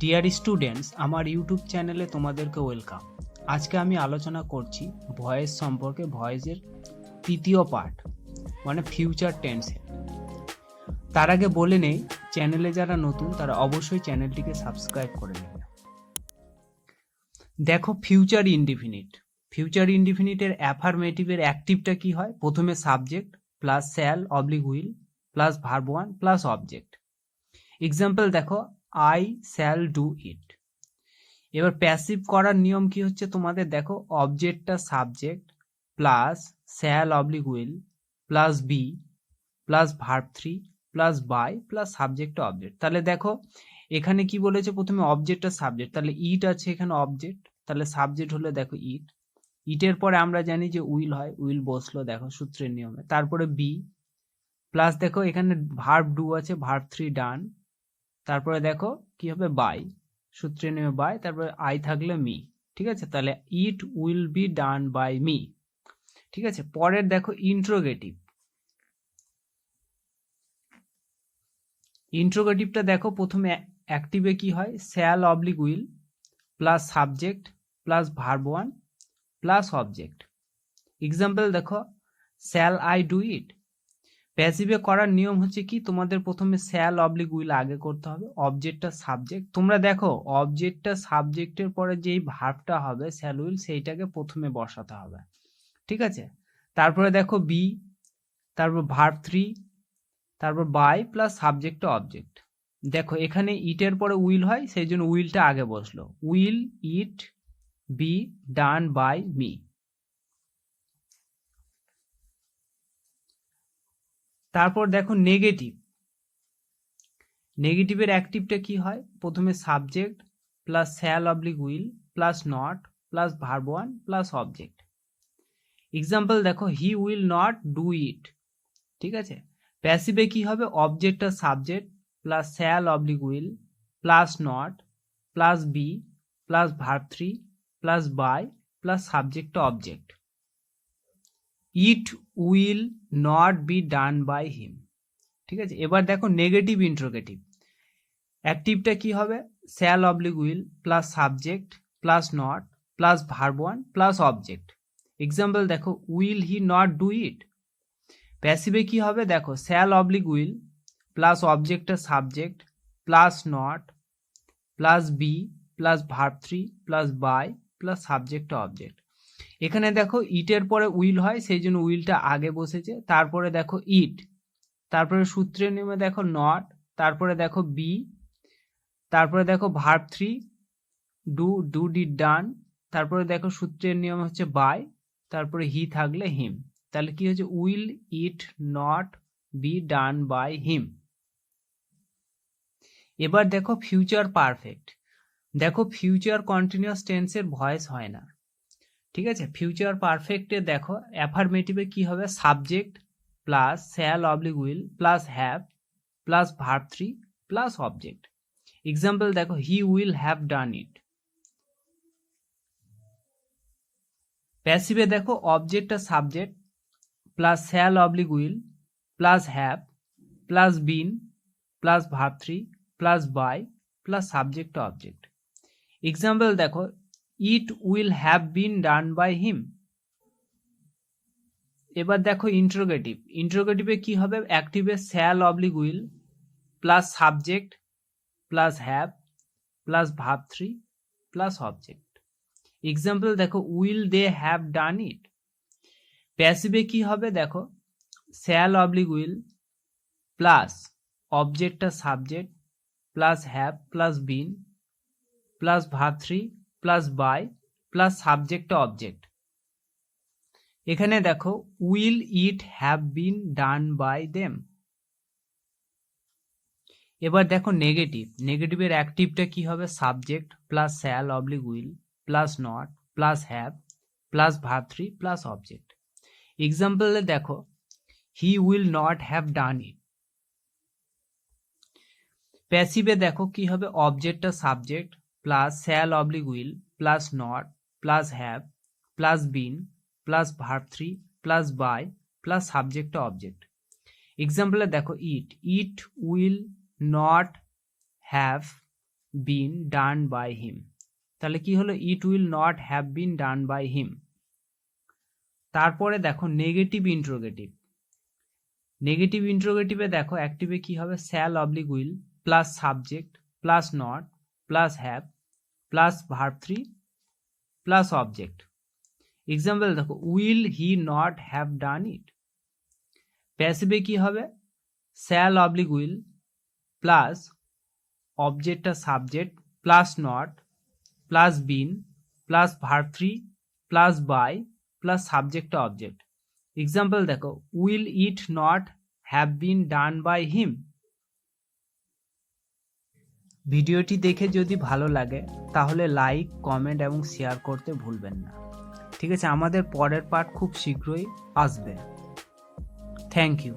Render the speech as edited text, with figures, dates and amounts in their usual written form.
Dear students, আমার YouTube চ্যানেলে তোমাদেরকে ওয়েলকাম। আজকে আমি আলোচনা করছি ভয়েস সম্পর্কে, ভয়েসের তৃতীয় পার্ট মানে ফিউচার টেন্সের। তার আগে বলে নেই, চ্যানেলে যারা নতুন তারা অবশ্যই চ্যানেলটিকে সাবস্ক্রাইব করে নেবে। দেখো, ফিউচার ইনডিফিনিট। ফিউচার ইনডিফিনিটের অ্যাফার্মেটিভের অ্যাক্টিভটা কি হয়? প্রথমে subject plus shall oblique will plus verb one plus object. Example দেখো, আই শ্যাল ডু ইট। এবার প্যাসিভ করার নিয়ম কি হচ্ছে তোমাদের? দেখো, অবজেক্টটা subject plus shall oblique will plus be plus verb three plus by plus subject object. তাহলে দেখো এখানে কি বলেছে, প্রথমে অবজেক্টটা সাবজেক্ট, তাহলে ইট আছে এখানে অবজেক্ট, তাহলে সাবজেক্ট হলে দেখো ইট। ইটের পরে আমরা জানি যে উইল হয়, উইল বসলো দেখো সূত্রের নিয়মে। তারপরে বি প্লাস দেখো এখানে ভার্ব ডু আছে, ভার্ব থ্রি ডান। তারপরে দেখো কি হবে, বাই, সূত্রে নেমে বাই, তারপরে আই থাকলে মি। ঠিক আছে, তাহলে it will be done by me. ঠিক আছে, পরের দেখো ইন্ট্রোগেটিভ। ইন্ট্রোগেটিভটা দেখো প্রথমে অ্যাক্টিভে কি হয়, shall oblique will plus subject plus verb one plus object. Example দেখো, শ্যাল আই ডু ইট। প্যাসিভে করার নিয়ম হচ্ছে কি, তোমাদের প্রথমে শ্যাল অবলিক উইল আগে করতে হবে, অবজেক্টটা সাবজেক্ট। তোমরা দেখো অবজেক্টটা সাবজেক্টের পরে যেই ভার্বটা হবে শ্যাল উইল, সেইটাকে প্রথমে বসাতে হবে। ঠিক আছে, তারপরে দেখো বি, তারপর ভার্ব থ্রি, তারপর বাই প্লাস সাবজেক্ট অবজেক্ট। দেখো এখানে ইটের পরে উইল হয়, সেই জন্য উইলটা আগে বসলো, will it be done by me. তারপর দেখো নেগেটিভ। নেগেটিভের অ্যাক্টিভটা কি হয়, প্রথমে subject plus shall oblique will plus not plus verb one plus object. Example দেখো, he will not do it. ঠিক আছে, প্যাসিভে কি হবে, অবজেক্টটা subject plus shall oblique will plus not plus be plus verb three plus by plus subject object. It will not be done by him. ঠিক আছে, এবার দেখো নেগেটিভ ইন্ট্রোগেটিভ। অ্যাক্টিভটা কি হবে, shall oblique will plus subject plus not plus verb one plus object. Example দেখো, will he not do it. প্যাসিভে কি হবে, দেখো শ্যাল অবলিক উইল প্লাস অবজেক্টটা subject plus not plus be plus verb three plus by plus subject object. এখানে দেখো ইটের পরে উইল হয়, সেই জন্য উইলটা আগে বসেছে। তারপরে দেখো ইট, তারপরে সূত্রের নিয়মে দেখো নট, তারপরে দেখো বি, তারপরে দেখো verb three do did done, তারপরে দেখো সূত্রের নিয়ম হচ্ছে বাই, তারপরে হি থাকলে হিম। তাহলে কি হচ্ছে, will it not be done by him. এবার দেখো ফিউচার পারফেক্ট। দেখো ফিউচার কন্টিনিউয়াস টেন্সের ভয়েস হয় না। ঠিক আছে, ফিউচার পারফেক্টে দেখো অ্যাফার্মেটিভে কি হবে, subject plus shall oblique will plus have plus verb three plus object. Example দেখো, he will have done it. প্যাসিভে দেখো অবজেক্টটা subject plus shall oblique will plus have plus been plus verb three plus by plus subject object. Example দেখো, it will have been done by him. এবার দেখো interrogative. ইন্ট্রোগেটিভে কি হবে, অ্যাক্টিভে shall oblique will plus subject plus have plus verb three plus object. Example দেখো, will they have done it. প্যাসিভে কি হবে, দেখো শ্যাল অবলিক উইল প্লাস অবজেক্টটা subject plus have plus been plus verb three plus by plus subject object. এখানে দেখো, will it have been done by them. এবার দেখো নেগেটিভ। নেগেটিভের অ্যাক্টিভটা কি হবে, subject plus shall oblique will plus not plus have plus verb three plus object. এক্সাম্পলে দেখো, he will not have done it. প্যাসিভে দেখো কি হবে, অবজেক্টটা subject plus shall oblique will plus not plus have plus been plus verb three plus by plus subject object. এক্সাম্পলে দেখো, it will not have been done by him. তাহলে কি হলো, it will not have been done by him. তারপরে দেখো negative interrogative. Negative ইন্ট্রোগেটিভে দেখো অ্যাক্টিভে কি হবে, shall oblique will plus subject plus not plus have plus verb 3 plus object. Example দেখো, will he not have done it. প্যাসিভে কি হবে, শ্যাল অবলিক উইল প্লাস অবজেক্টটা subject plus not plus been plus verb 3 plus by plus সাবজেক্টটা object. Example দেখো, will it not have been done by him. ভিডিওটি দেখে যদি ভালো লাগে তাহলে লাইক, কমেন্ট এবং শেয়ার করতে ভুলবেন না। ঠিক আছে, আমাদের পরের পার্ট খুব শীঘ্রই আসবে। Thank you.